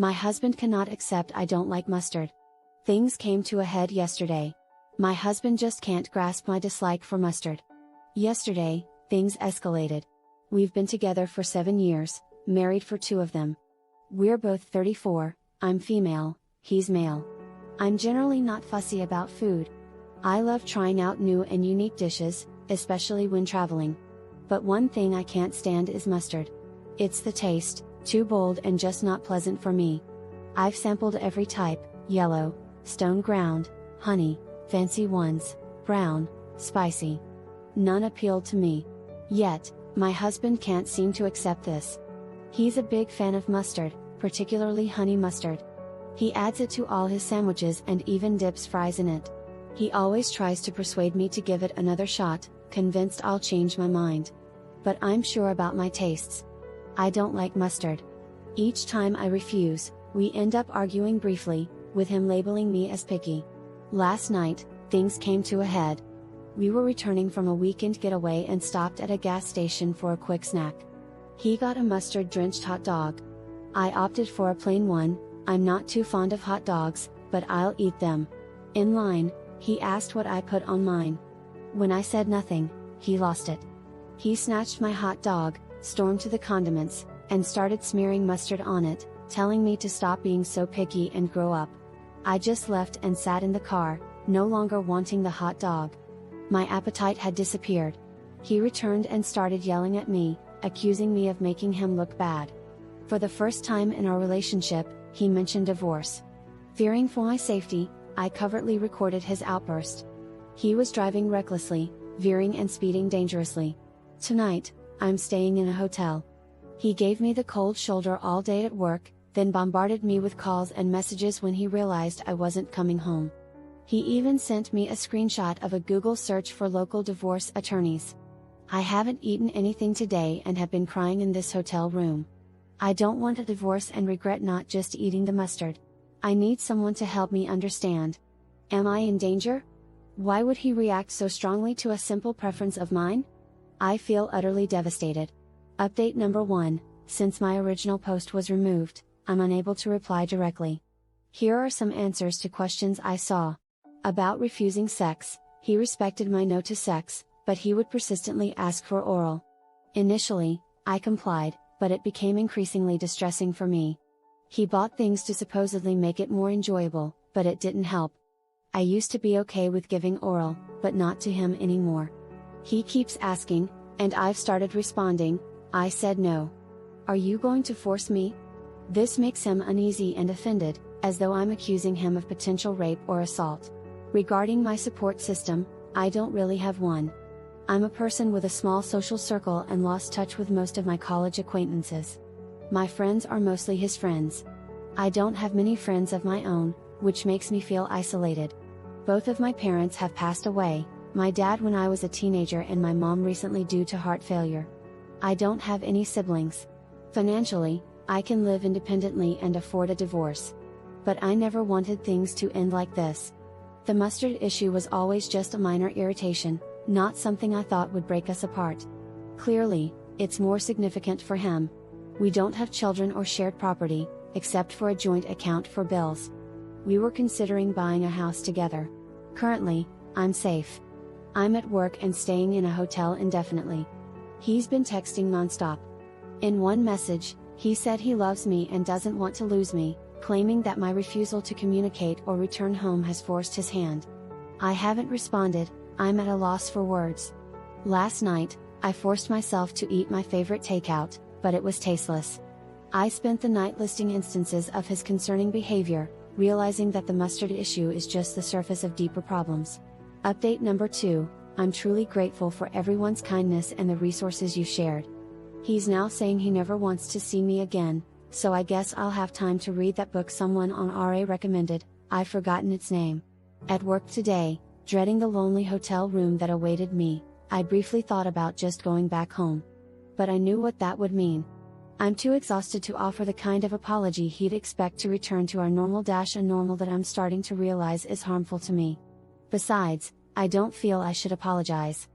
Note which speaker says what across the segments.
Speaker 1: My husband cannot accept I don't like mustard. Things came to a head yesterday. My husband just can't grasp my dislike for mustard. Yesterday, things escalated. We've been together for 7 years, married for 2 of them. We're both 34, I'm female, he's male. I'm generally not fussy about food. I love trying out new and unique dishes, especially when traveling. But one thing I can't stand is mustard. It's the taste, too bold and just not pleasant for me. I've sampled every type, yellow, stone ground, honey, fancy ones, brown, spicy. None appealed to me. Yet, my husband can't seem to accept this. He's a big fan of mustard, particularly honey mustard. He adds it to all his sandwiches and even dips fries in it. He always tries to persuade me to give it another shot, convinced I'll change my mind. But I'm sure about my tastes. I don't like mustard. Each time I refuse, we end up arguing briefly, with him labeling me as picky. Last night, things came to a head. We were returning from a weekend getaway and stopped at a gas station for a quick snack. He got a mustard-drenched hot dog. I opted for a plain one. I'm not too fond of hot dogs, but I'll eat them. In line, he asked what I put on mine. When I said nothing, he lost it. He snatched my hot dog, stormed to the condiments, and started smearing mustard on it, telling me to stop being so picky and grow up. I just left and sat in the car, no longer wanting the hot dog. My appetite had disappeared. He returned and started yelling at me, accusing me of making him look bad. For the first time in our relationship, he mentioned divorce. Fearing for my safety, I covertly recorded his outburst. He was driving recklessly, veering and speeding dangerously. Tonight, I'm staying in a hotel. He gave me the cold shoulder all day at work, then bombarded me with calls and messages when he realized I wasn't coming home. He even sent me a screenshot of a Google search for local divorce attorneys. I haven't eaten anything today and have been crying in this hotel room. I don't want a divorce and regret not just eating the mustard. I need someone to help me understand. Am I in danger? Why would he react so strongly to a simple preference of mine? I feel utterly devastated. Update number 1, since my original post was removed, I'm unable to reply directly. Here are some answers to questions I saw. About refusing sex, he respected my no to sex, but he would persistently ask for oral. Initially, I complied, but it became increasingly distressing for me. He bought things to supposedly make it more enjoyable, but it didn't help. I used to be okay with giving oral, but not to him anymore. He keeps asking, and I've started responding. I said no. Are you going to force me? This makes him uneasy and offended, as though I'm accusing him of potential rape or assault. Regarding my support system, I don't really have one. I'm a person with a small social circle and lost touch with most of my college acquaintances. My friends are mostly his friends. I don't have many friends of my own, which makes me feel isolated. Both of my parents have passed away, my dad when I was a teenager and my mom recently due to heart failure. I don't have any siblings. Financially, I can live independently and afford a divorce. But I never wanted things to end like this. The mustard issue was always just a minor irritation, not something I thought would break us apart. Clearly, it's more significant for him. We don't have children or shared property, except for a joint account for bills. We were considering buying a house together. Currently, I'm safe. I'm at work and staying in a hotel indefinitely. He's been texting nonstop. In one message, he said he loves me and doesn't want to lose me, claiming that my refusal to communicate or return home has forced his hand. I haven't responded, I'm at a loss for words. Last night, I forced myself to eat my favorite takeout, but it was tasteless. I spent the night listing instances of his concerning behavior, realizing that the mustard issue is just the surface of deeper problems. Update number 2, I'm truly grateful for everyone's kindness and the resources you shared. He's now saying he never wants to see me again, so I guess I'll have time to read that book someone on RA recommended. I've forgotten its name. At work today, dreading the lonely hotel room that awaited me, I briefly thought about just going back home. But I knew what that would mean. I'm too exhausted to offer the kind of apology he'd expect to return to our normal-a normal that I'm starting to realize is harmful to me. Besides, I don't feel I should apologize.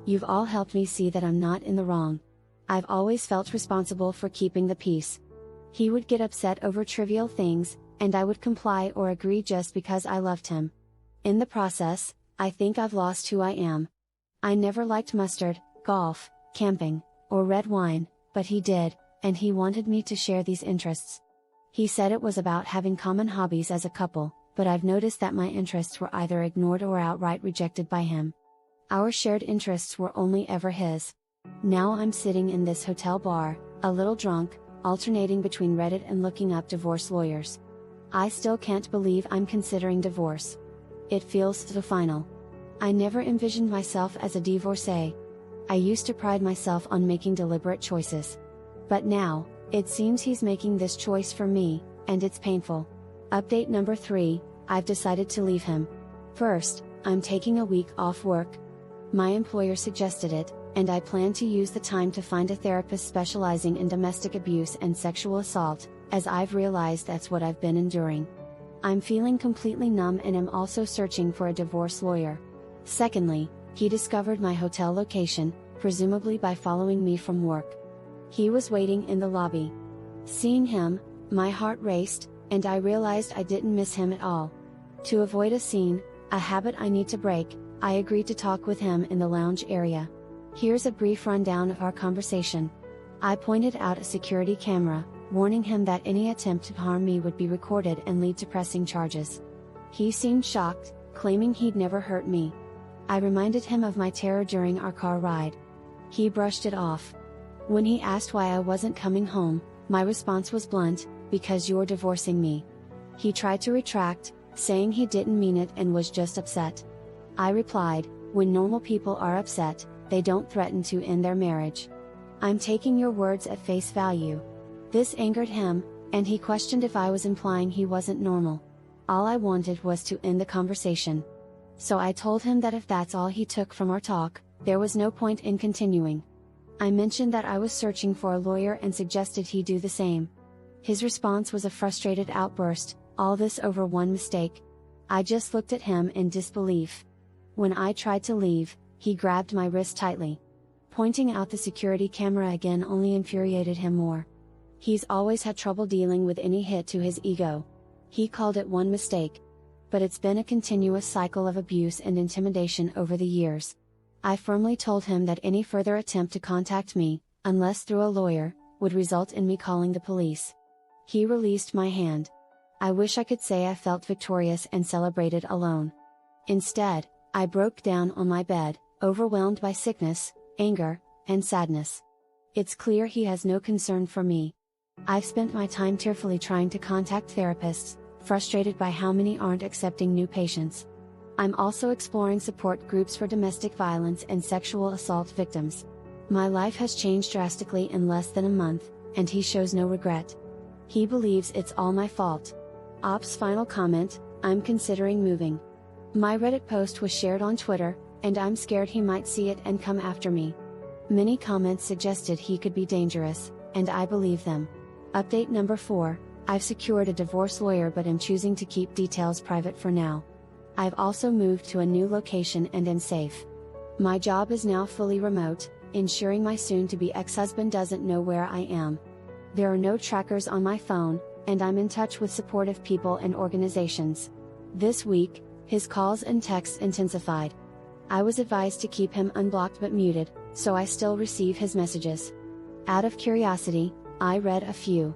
Speaker 1: You've all helped me see that I'm not in the wrong. I've always felt responsible for keeping the peace. He would get upset over trivial things, and I would comply or agree just because I loved him. In the process, I think I've lost who I am. I never liked mustard, golf, camping, or red wine, but he did, and he wanted me to share these interests. He said it was about having common hobbies as a couple, but I've noticed that my interests were either ignored or outright rejected by him. Our shared interests were only ever his. Now I'm sitting in this hotel bar, a little drunk, alternating between Reddit and looking up divorce lawyers. I still can't believe I'm considering divorce. It feels so final. I never envisioned myself as a divorcee. I used to pride myself on making deliberate choices. But now, it seems he's making this choice for me, and it's painful. Update number 3, I've decided to leave him. First, I'm taking a week off work. My employer suggested it, and I plan to use the time to find a therapist specializing in domestic abuse and sexual assault, as I've realized that's what I've been enduring. I'm feeling completely numb and am also searching for a divorce lawyer. Secondly, he discovered my hotel location, presumably by following me from work. He was waiting in the lobby. Seeing him, my heart raced, and I realized I didn't miss him at all. To avoid a scene, a habit I need to break, I agreed to talk with him in the lounge area. Here's a brief rundown of our conversation. I pointed out a security camera, warning him that any attempt to harm me would be recorded and lead to pressing charges. He seemed shocked, claiming he'd never hurt me. I reminded him of my terror during our car ride. He brushed it off. When he asked why I wasn't coming home, my response was blunt, because you're divorcing me. He tried to retract, saying he didn't mean it and was just upset. I replied, when normal people are upset, they don't threaten to end their marriage. I'm taking your words at face value. This angered him, and he questioned if I was implying he wasn't normal. All I wanted was to end the conversation. So I told him that if that's all he took from our talk, there was no point in continuing. I mentioned that I was searching for a lawyer and suggested he do the same. His response was a frustrated outburst, all this over one mistake. I just looked at him in disbelief. When I tried to leave, he grabbed my wrist tightly. Pointing out the security camera again only infuriated him more. He's always had trouble dealing with any hit to his ego. He called it one mistake. But it's been a continuous cycle of abuse and intimidation over the years. I firmly told him that any further attempt to contact me, unless through a lawyer, would result in me calling the police. He released my hand. I wish I could say I felt victorious and celebrated alone. Instead, I broke down on my bed, overwhelmed by sickness, anger, and sadness. It's clear he has no concern for me. I've spent my time tearfully trying to contact therapists, frustrated by how many aren't accepting new patients. I'm also exploring support groups for domestic violence and sexual assault victims. My life has changed drastically in less than a month, and he shows no regret. He believes it's all my fault. Op's final comment, I'm considering moving. My Reddit post was shared on Twitter, and I'm scared he might see it and come after me. Many comments suggested he could be dangerous, and I believe them. Update number 4, I've secured a divorce lawyer but am choosing to keep details private for now. I've also moved to a new location and am safe. My job is now fully remote, ensuring my soon-to-be ex-husband doesn't know where I am. There are no trackers on my phone, and I'm in touch with supportive people and organizations. This week, his calls and texts intensified. I was advised to keep him unblocked but muted, so I still receive his messages. Out of curiosity, I read a few.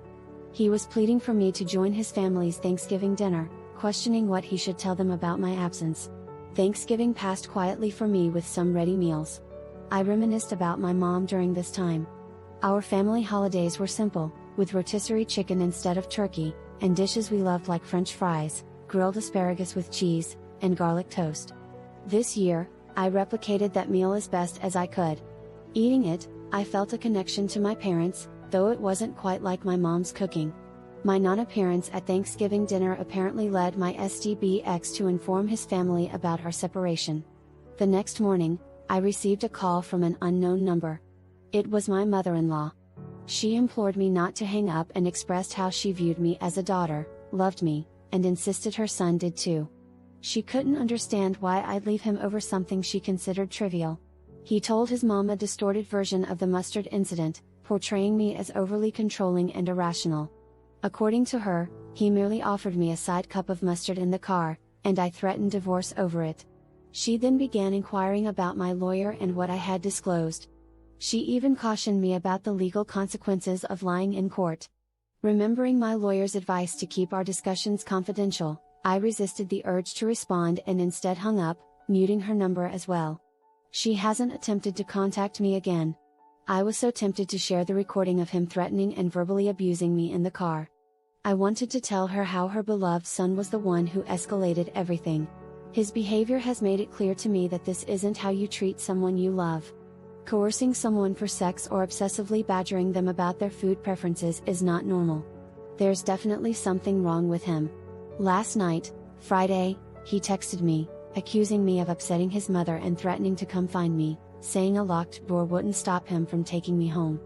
Speaker 1: He was pleading for me to join his family's Thanksgiving dinner, questioning what he should tell them about my absence. Thanksgiving passed quietly for me with some ready meals. I reminisced about my mom during this time. Our family holidays were simple, with rotisserie chicken instead of turkey, and dishes we loved like French fries, grilled asparagus with cheese, and garlic toast. This year, I replicated that meal as best as I could. Eating it, I felt a connection to my parents, though it wasn't quite like my mom's cooking. My non-appearance at Thanksgiving dinner apparently led my SDB ex to inform his family about our separation. The next morning, I received a call from an unknown number. It was my mother-in-law. She implored me not to hang up and expressed how she viewed me as a daughter, loved me, and insisted her son did too. She couldn't understand why I'd leave him over something she considered trivial. He told his mom a distorted version of the mustard incident, portraying me as overly controlling and irrational. According to her, he merely offered me a side cup of mustard in the car, and I threatened divorce over it. She then began inquiring about my lawyer and what I had disclosed. She even cautioned me about the legal consequences of lying in court. Remembering my lawyer's advice to keep our discussions confidential, I resisted the urge to respond and instead hung up, muting her number as well. She hasn't attempted to contact me again. I was so tempted to share the recording of him threatening and verbally abusing me in the car. I wanted to tell her how her beloved son was the one who escalated everything. His behavior has made it clear to me that this isn't how you treat someone you love. Coercing someone for sex or obsessively badgering them about their food preferences is not normal. There's definitely something wrong with him. Last night, Friday, he texted me, accusing me of upsetting his mother and threatening to come find me, saying a locked door wouldn't stop him from taking me home.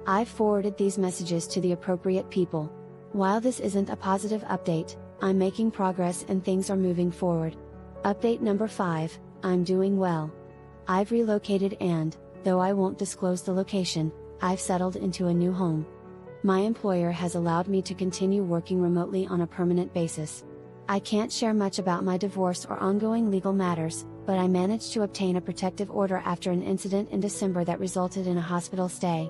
Speaker 1: I've forwarded these messages to the appropriate people. While this isn't a positive update, I'm making progress and things are moving forward. Update number 5, I'm doing well. I've relocated and, though I won't disclose the location, I've settled into a new home. My employer has allowed me to continue working remotely on a permanent basis. I can't share much about my divorce or ongoing legal matters, but I managed to obtain a protective order after an incident in December that resulted in a hospital stay.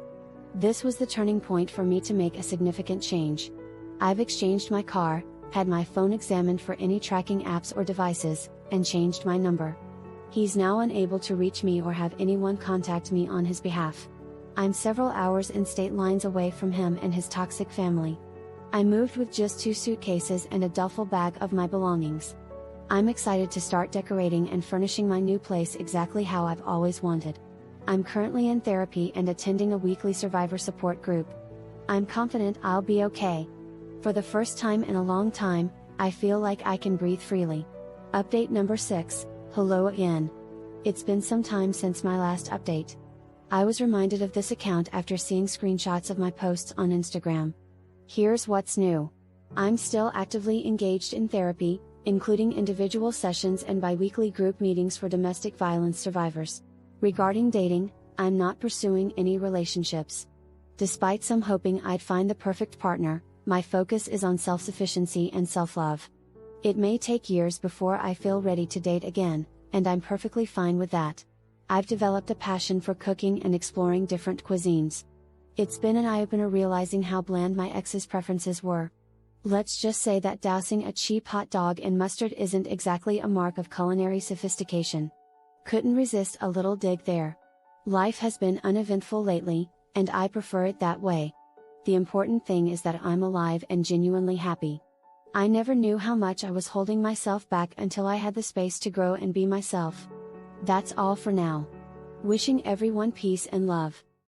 Speaker 1: This was the turning point for me to make a significant change. I've exchanged my car, had my phone examined for any tracking apps or devices, and changed my number. He's now unable to reach me or have anyone contact me on his behalf. I'm several hours and state lines away from him and his toxic family. I moved with just 2 suitcases and a duffel bag of my belongings. I'm excited to start decorating and furnishing my new place exactly how I've always wanted. I'm currently in therapy and attending a weekly survivor support group. I'm confident I'll be okay. For the first time in a long time, I feel like I can breathe freely. Update number 6, hello again. It's been some time since my last update. I was reminded of this account after seeing screenshots of my posts on Instagram. Here's what's new. I'm still actively engaged in therapy, including individual sessions and bi-weekly group meetings for domestic violence survivors. Regarding dating, I'm not pursuing any relationships. Despite some hoping I'd find the perfect partner, my focus is on self-sufficiency and self-love. It may take years before I feel ready to date again, and I'm perfectly fine with that. I've developed a passion for cooking and exploring different cuisines. It's been an eye-opener realizing how bland my ex's preferences were. Let's just say that dousing a cheap hot dog in mustard isn't exactly a mark of culinary sophistication. Couldn't resist a little dig there. Life has been uneventful lately, and I prefer it that way. The important thing is that I'm alive and genuinely happy. I never knew how much I was holding myself back until I had the space to grow and be myself. That's all for now. Wishing everyone peace and love.